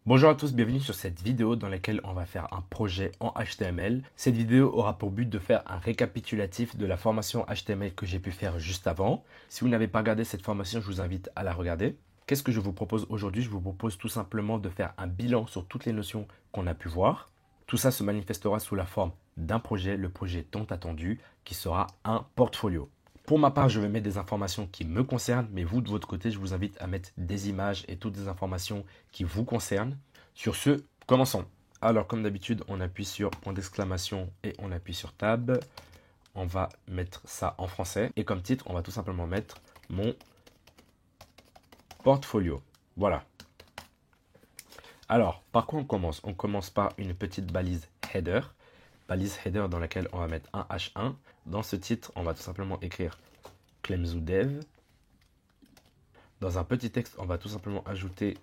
Bonjour à tous, bienvenue sur cette vidéo dans laquelle on va faire un projet en HTML. Cette vidéo aura pour but de faire un récapitulatif de la formation HTML que j'ai pu faire juste avant. Si vous n'avez pas regardé cette formation, je vous invite à la regarder. Qu'est-ce que je vous propose aujourd'hui? Je vous propose tout simplement de faire un bilan sur toutes les notions qu'on a pu voir. Tout ça se manifestera sous la forme d'un projet, le projet tant attendu, qui sera un portfolio. Pour ma part, je vais mettre des informations qui me concernent, mais vous, de votre côté, je vous invite à mettre des images et toutes les informations qui vous concernent. Sur ce, commençons. Alors, comme d'habitude, on appuie sur point d'exclamation et on appuie sur Tab. On va mettre ça en français. Et comme titre, on va tout simplement mettre mon portfolio. Voilà. Alors, par quoi on commence? On commence par une petite balise header. Balise header dans laquelle on va mettre un H1. Dans ce titre, on va tout simplement écrire Clemzoo Dev. Dans un petit texte, on va tout simplement ajouter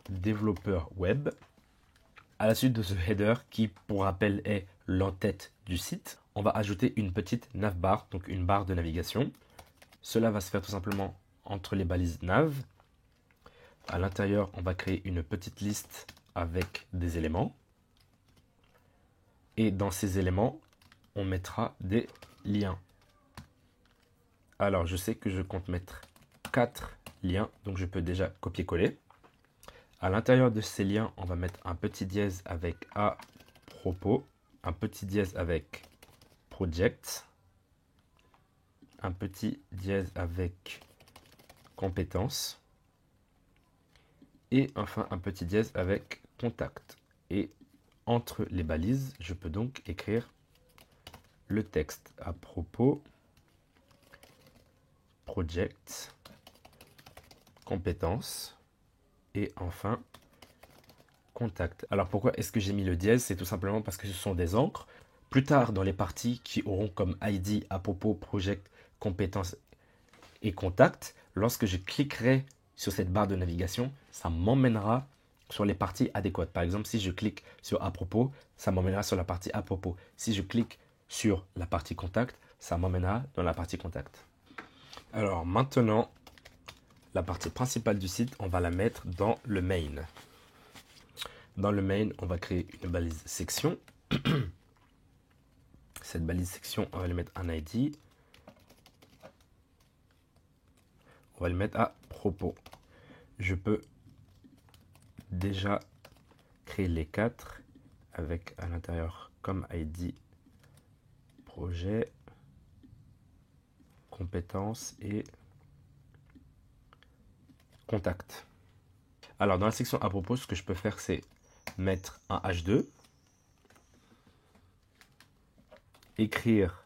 développeur web. À la suite de ce header, qui pour rappel est l'entête du site, on va ajouter une petite navbar, donc une barre de navigation. Cela va se faire tout simplement entre les balises nav. À l'intérieur, on va créer une petite liste avec des éléments. Et dans ces éléments, on mettra des liens. Alors, je sais que je compte mettre 4 liens, donc je peux déjà copier-coller. À l'intérieur de ces liens, on va mettre un petit dièse avec à propos, un petit dièse avec project, un petit dièse avec compétences et enfin un petit dièse avec contact. Et entre les balises, je peux donc écrire le texte à propos, project, compétences et enfin contact. Alors pourquoi est-ce que j'ai mis le dièse? C'est tout simplement parce que ce sont des encres. Plus tard dans les parties qui auront comme ID à propos, project, compétences et contact, lorsque je cliquerai sur cette barre de navigation, ça m'emmènera sur les parties adéquates. Par exemple, si je clique sur à propos, ça m'emmènera sur la partie à propos. Si je clique sur la partie contact, ça m'emmènera dans la partie contact. Alors maintenant, la partie principale du site, on va la mettre dans le main. Dans le main, on va créer une balise section. Cette balise section, on va lui mettre un ID. On va le mettre à propos. Je peux déjà créer les 4 avec à l'intérieur comme ID projet, compétences et contact. Alors dans la section à propos, ce que je peux faire, c'est mettre un H2, écrire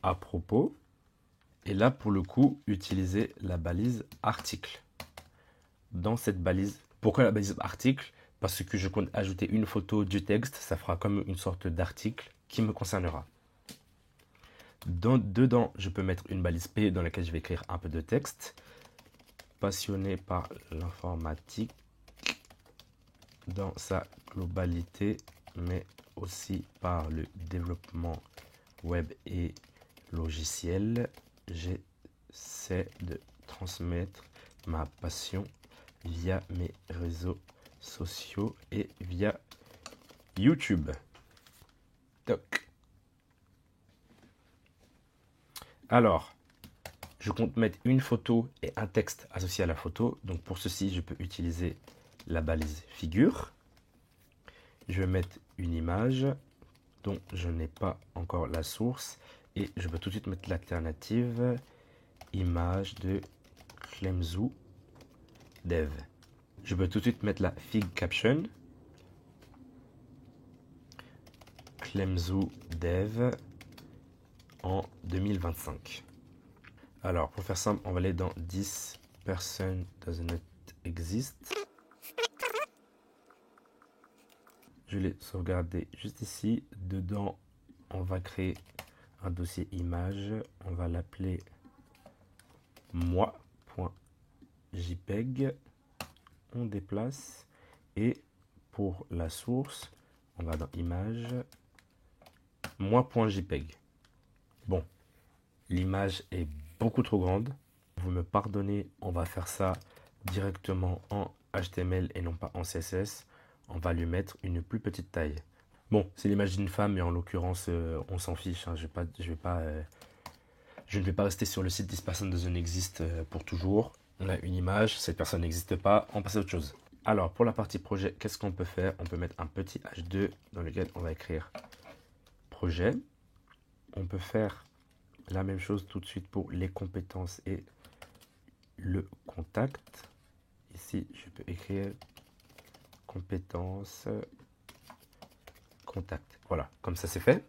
à propos, et là pour le coup, utiliser la balise article. Dans cette balise, pourquoi la balise article? Parce que je compte ajouter une photo du texte, ça fera comme une sorte d'article qui me concernera. Dedans, je peux mettre une balise P dans laquelle je vais écrire un peu de texte. Passionné par l'informatique dans sa globalité, mais aussi par le développement web et logiciel. J'essaie de transmettre ma passion via mes réseaux sociaux et via YouTube. Toc. Alors, je compte mettre une photo et un texte associé à la photo. Donc pour ceci, je peux utiliser la balise figure. Je vais mettre une image dont je n'ai pas encore la source. Et je peux tout de suite mettre l'alternative image de Clemzoo Dev. Je peux tout de suite mettre la fig caption. Clemzoo Dev en 2025. Alors, pour faire simple, on va aller dans This person does not exist. Je l'ai sauvegardé juste ici. Dedans, on va créer un dossier image. On va l'appeler moi.jpeg. On déplace. Et pour la source, on va dans image moi.jpeg. Bon, l'image est beaucoup trop grande. Vous me pardonnez, on va faire ça directement en HTML et non pas en CSS, on va lui mettre une plus petite taille. Bon, c'est l'image d'une femme, mais en l'occurrence, on s'en fiche. Hein, je ne vais pas rester sur le site This person doesn't exist pour toujours. On a une image, cette personne n'existe pas, on passe à autre chose. Alors, pour la partie projet, qu'est-ce qu'on peut faire? On peut mettre un petit H2 dans lequel on va écrire projet. On peut faire la même chose tout de suite pour les compétences et le contact. Ici, je peux écrire compétences, contact. Voilà, comme ça c'est fait.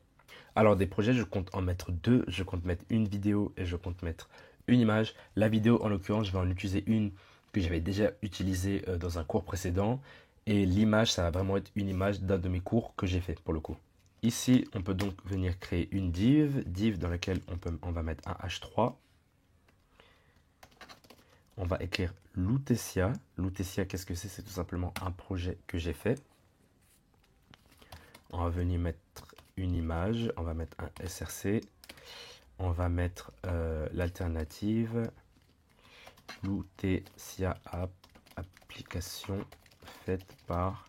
Alors des projets, je compte en mettre deux. Je compte mettre une vidéo et je compte mettre une image. La vidéo, en l'occurrence, je vais en utiliser une que j'avais déjà utilisée dans un cours précédent. Et l'image, ça va vraiment être une image d'un de mes cours que j'ai fait pour le coup. Ici, on peut donc venir créer une div dans laquelle on va mettre un H3. On va écrire Lutetia. Lutetia, qu'est-ce que c'est? C'est tout simplement un projet que j'ai fait. On va venir mettre une image, on va mettre un src, on va mettre l'alternative Lutetia App, application faite par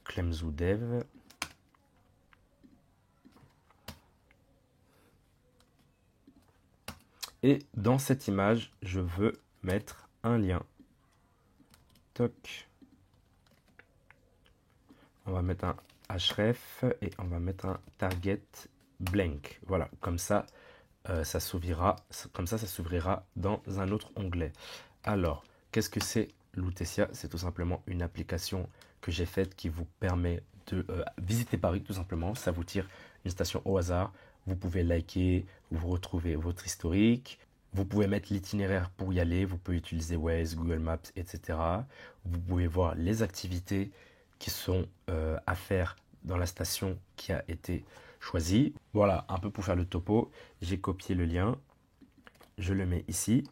Clemzoo Dev. Et dans cette image, je veux mettre un lien. Toc. On va mettre un href et on va mettre un target blank. Voilà, comme ça, ça s'ouvrira dans un autre onglet. Alors, qu'est-ce que c'est Lutetia? C'est tout simplement une application que j'ai faite qui vous permet de visiter Paris, tout simplement. Ça vous tire une station au hasard. Vous pouvez liker, vous retrouvez votre historique. Vous pouvez mettre l'itinéraire pour y aller. Vous pouvez utiliser Waze, Google Maps, etc. Vous pouvez voir les activités qui sont à faire dans la station qui a été choisie. Voilà, un peu pour faire le topo. J'ai copié le lien. Je le mets ici.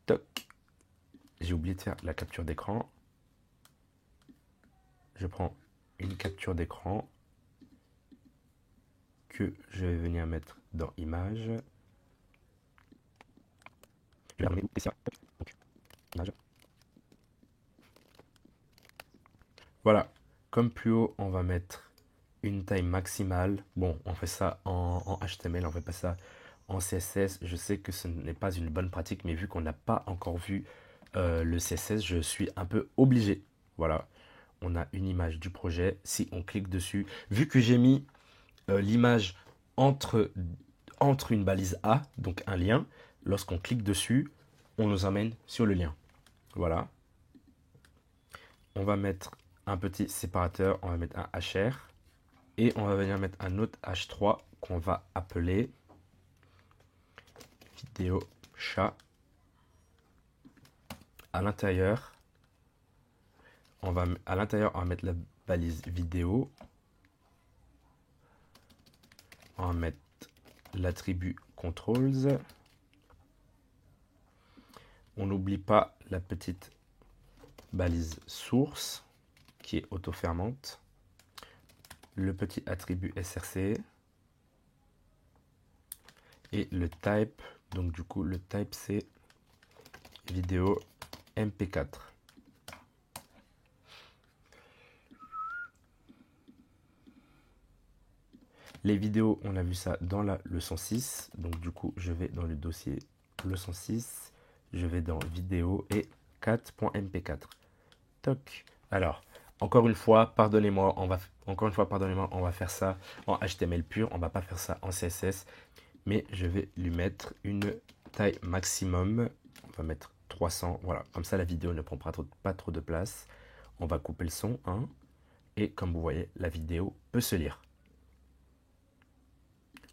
Toc. J'ai oublié de faire la capture d'écran. Je prends une capture d'écran que je vais venir mettre dans Images. Je vais remettre Image. Voilà. Comme plus haut, on va mettre une taille maximale. Bon, on fait ça en HTML, on fait pas ça en CSS. Je sais que ce n'est pas une bonne pratique, mais vu qu'on n'a pas encore vu le CSS, je suis un peu obligé. Voilà, on a une image du projet. Si on clique dessus, vu que j'ai mis l'image entre une balise A, donc un lien, lorsqu'on clique dessus, on nous emmène sur le lien. Voilà. On va mettre un petit séparateur, on va mettre un hr. Et on va venir mettre un autre H3 qu'on va appeler vidéo chat. À l'intérieur, on va mettre la balise vidéo. On va mettre l'attribut controls. On n'oublie pas la petite balise source qui est auto-fermante. Le petit attribut src et le type. Donc du coup le type c'est vidéo mp4. Les vidéos, on a vu ça dans la leçon 6. Donc du coup je vais dans le dossier leçon 6. Je vais dans vidéo et 4.mp4. Toc. Alors encore une fois, pardonnez-moi, on va faire ça en HTML pur, on va pas faire ça en CSS, mais je vais lui mettre une taille maximum, on va mettre 300, voilà, comme ça la vidéo ne prend pas trop de place. On va couper le son, hein, et comme vous voyez, la vidéo peut se lire.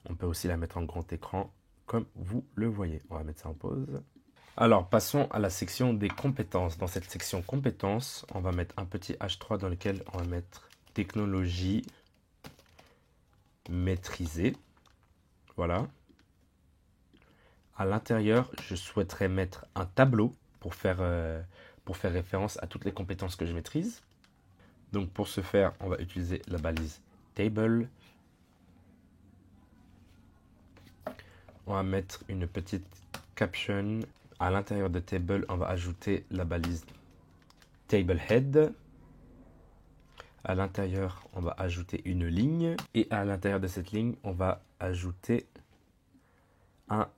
On peut aussi la mettre en grand écran, comme vous le voyez. On va mettre ça en pause. Alors, passons à la section des compétences. Dans cette section compétences, on va mettre un petit H3 dans lequel on va mettre technologie maîtrisée. Voilà. À l'intérieur, je souhaiterais mettre un tableau pour faire référence à toutes les compétences que je maîtrise. Donc, pour ce faire, on va utiliser la balise table. On va mettre une petite caption. À l'intérieur de table, on va ajouter la balise table head. À l'intérieur, on va ajouter une ligne. Et à l'intérieur de cette ligne, on va ajouter un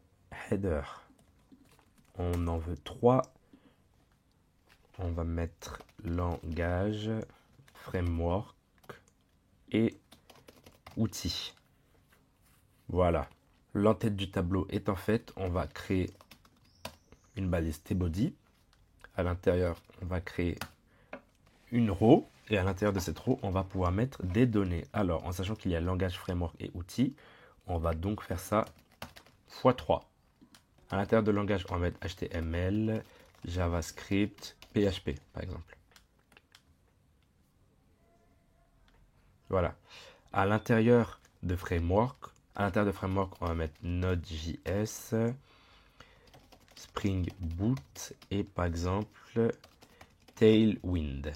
header. On en veut 3. On va mettre langage, framework et outils. Voilà. L'entête du tableau étant faite, on va créer une balise tbody. À l'intérieur, on va créer une row. Et à l'intérieur de cette row, on va pouvoir mettre des données. Alors, en sachant qu'il y a langage, framework et outils, on va donc faire ça x 3. À l'intérieur de langage, on va mettre HTML, JavaScript, PHP, par exemple. Voilà. À l'intérieur de framework, on va mettre Node.js, Spring Boot et par exemple Tailwind.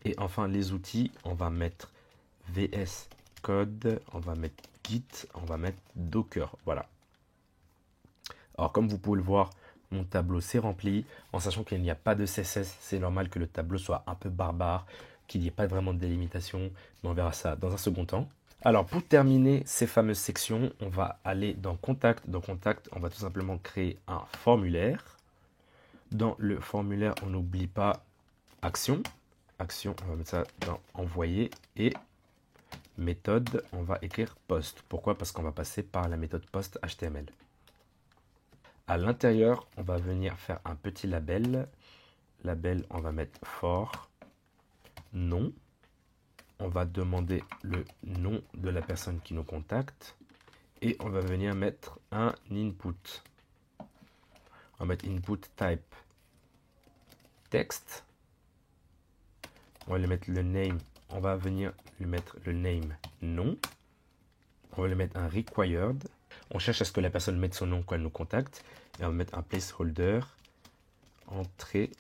Et enfin, les outils, on va mettre VS Code, on va mettre Git, on va mettre Docker. Voilà. Alors, comme vous pouvez le voir, mon tableau s'est rempli. En sachant qu'il n'y a pas de CSS, c'est normal que le tableau soit un peu barbare, qu'il n'y ait pas vraiment de délimitation. Mais on verra ça dans un second temps. Alors, pour terminer ces fameuses sections, on va aller dans Contact. Dans Contact, on va tout simplement créer un formulaire. Dans le formulaire, on n'oublie pas Action. Action, on va mettre ça dans Envoyer. Et méthode, on va écrire Post. Pourquoi? Parce qu'on va passer par la méthode Post HTML. À l'intérieur, on va venir faire un petit label. Label, on va mettre for nom. On va demander le nom de la personne qui nous contacte. Et on va venir mettre un input. On va mettre input type text. On va lui mettre le name. On va venir lui mettre le name nom. On va lui mettre un required. On cherche à ce que la personne mette son nom quand elle nous contacte. Et on va mettre un placeholder. Entrez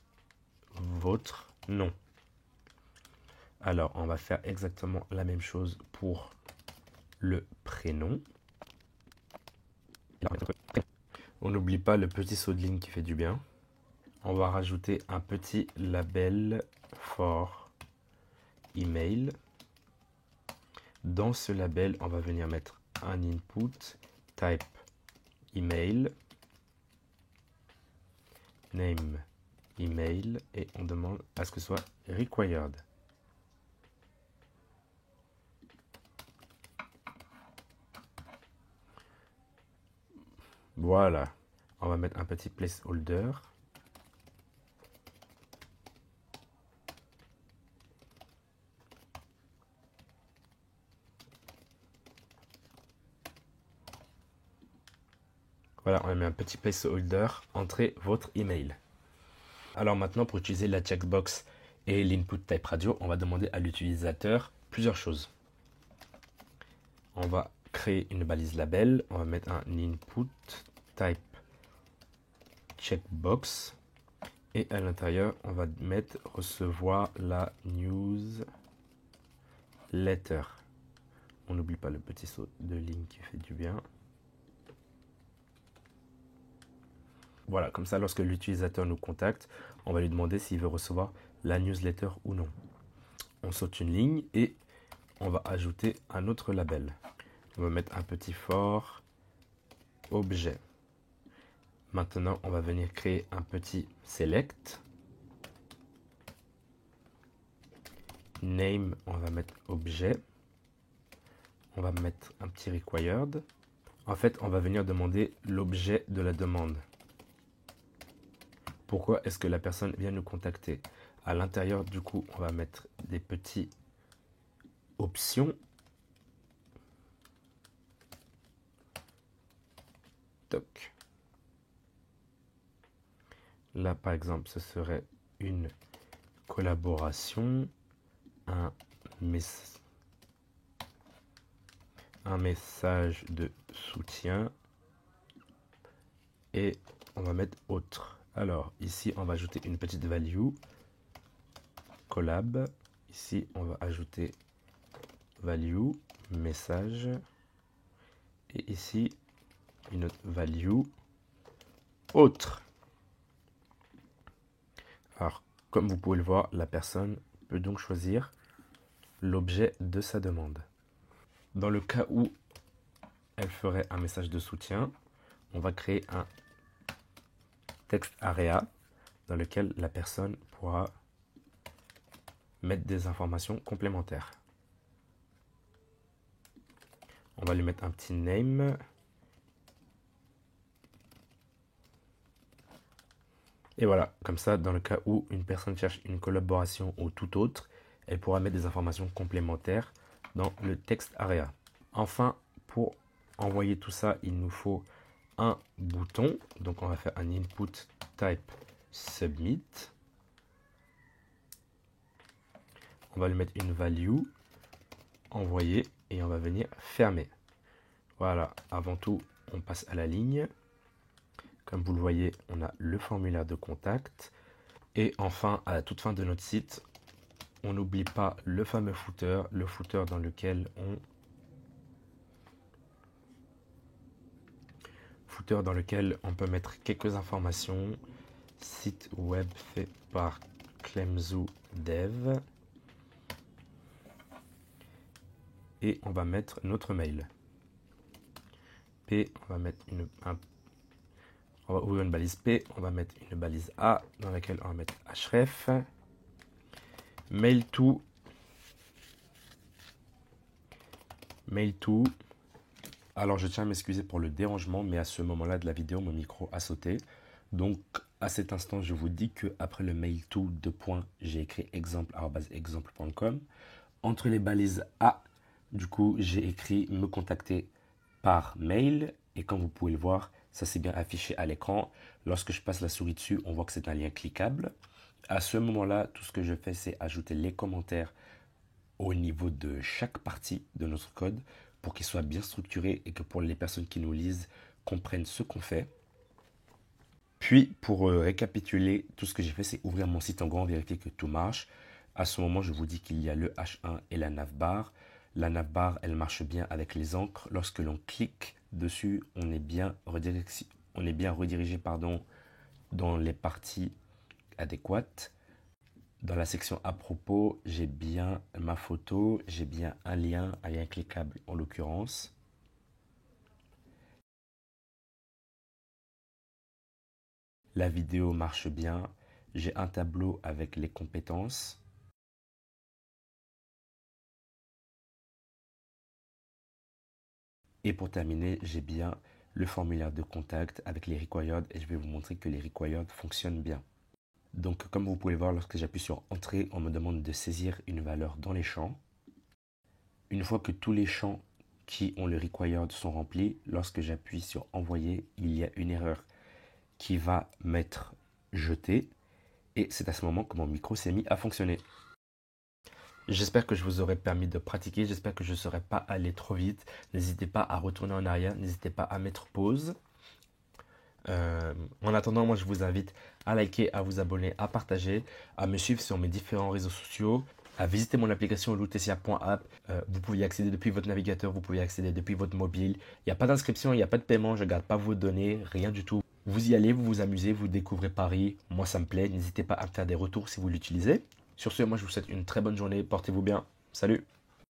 votre nom. Alors, on va faire exactement la même chose pour le prénom. On n'oublie pas le petit saut de ligne qui fait du bien. On va rajouter un petit label for email. Dans ce label, on va venir mettre un input type email, name email et on demande à ce que ce soit required. Voilà, on va mettre un petit placeholder. Voilà, on met un petit placeholder, entrez votre email. Alors maintenant, pour utiliser la checkbox et l'input type radio, on va demander à l'utilisateur plusieurs choses. On va créer une balise label, on va mettre un input type checkbox et à l'intérieur, on va mettre recevoir la newsletter. On n'oublie pas le petit saut de ligne qui fait du bien. Voilà, comme ça, lorsque l'utilisateur nous contacte, on va lui demander s'il veut recevoir la newsletter ou non. On saute une ligne et on va ajouter un autre label. On va mettre un petit for objet. Maintenant, on va venir créer un petit select. Name, on va mettre objet. On va mettre un petit required. En fait, on va venir demander l'objet de la demande. Pourquoi est-ce que la personne vient nous contacter? À l'intérieur, du coup, on va mettre des petites options. Toc. Là, par exemple, ce serait une collaboration, un message de soutien et on va mettre autre. Alors, ici, on va ajouter une petite value, collab. Ici, on va ajouter value, message. Et ici, une autre value, autre. Alors, Comme vous pouvez le voir, la personne peut donc choisir l'objet de sa demande. Dans le cas où elle ferait un message de soutien, on va créer un texte area dans lequel la personne pourra mettre des informations complémentaires. On va lui mettre un petit name. Et voilà, comme ça, dans le cas où une personne cherche une collaboration ou tout autre, elle pourra mettre des informations complémentaires dans le texte area. Enfin, pour envoyer tout ça, il nous faut un bouton. Donc on va faire un input type submit. On va lui mettre une value, envoyer, et on va venir fermer. Voilà, avant tout, on passe à la ligne. Comme vous le voyez, on a le formulaire de contact. Et enfin, à la toute fin de notre site, on n'oublie pas le fameux footer, le footer dans lequel on peut mettre quelques informations. Site web fait par Clemzoo Dev. Et on va mettre notre mail. P, on va mettre on va ouvrir une balise P, on va mettre une balise A dans laquelle on va mettre href. Mail to. Alors je tiens à m'excuser pour le dérangement, mais à ce moment-là de la vidéo, mon micro a sauté. Donc à cet instant, je vous dis que après le mail to, j'ai écrit exemple@exemple.com. Entre les balises A, du coup, j'ai écrit me contacter par mail. Et comme vous pouvez le voir, ça s'est bien affiché à l'écran. Lorsque je passe la souris dessus, on voit que c'est un lien cliquable. À ce moment-là, tout ce que je fais, c'est ajouter les commentaires au niveau de chaque partie de notre code pour qu'il soit bien structuré et que pour les personnes qui nous lisent, comprennent ce qu'on fait. Puis, pour récapituler, tout ce que j'ai fait, c'est ouvrir mon site en grand, vérifier que tout marche. À ce moment, je vous dis qu'il y a le H1 et la navbar. La navbar, elle marche bien avec les encres. Lorsque l'on clique dessus, on est bien redirigé dans les parties adéquates. Dans la section à propos, j'ai bien ma photo, j'ai bien un lien cliquable en l'occurrence. La vidéo marche bien. J'ai un tableau avec les compétences. Et pour terminer, j'ai bien le formulaire de contact avec les required et je vais vous montrer que les required fonctionnent bien. Donc comme vous pouvez voir, lorsque j'appuie sur entrée, on me demande de saisir une valeur dans les champs. Une fois que tous les champs qui ont le required sont remplis, lorsque j'appuie sur envoyer, il y a une erreur qui va m'être jetée. Et c'est à ce moment que mon micro s'est mis à fonctionner. J'espère que je vous aurai permis de pratiquer, j'espère que je ne serai pas allé trop vite. N'hésitez pas à retourner en arrière, n'hésitez pas à mettre pause. En attendant, moi je vous invite à liker, à vous abonner, à partager, à me suivre sur mes différents réseaux sociaux, à visiter mon application lutetia.app. Vous pouvez y accéder depuis votre navigateur, vous pouvez y accéder depuis votre mobile. Il n'y a pas d'inscription, il n'y a pas de paiement, je ne garde pas vos données, rien du tout. Vous y allez, vous vous amusez, vous découvrez Paris. Moi ça me plaît, n'hésitez pas à me faire des retours si vous l'utilisez. Sur ce, moi je vous souhaite une très bonne journée, portez-vous bien, salut!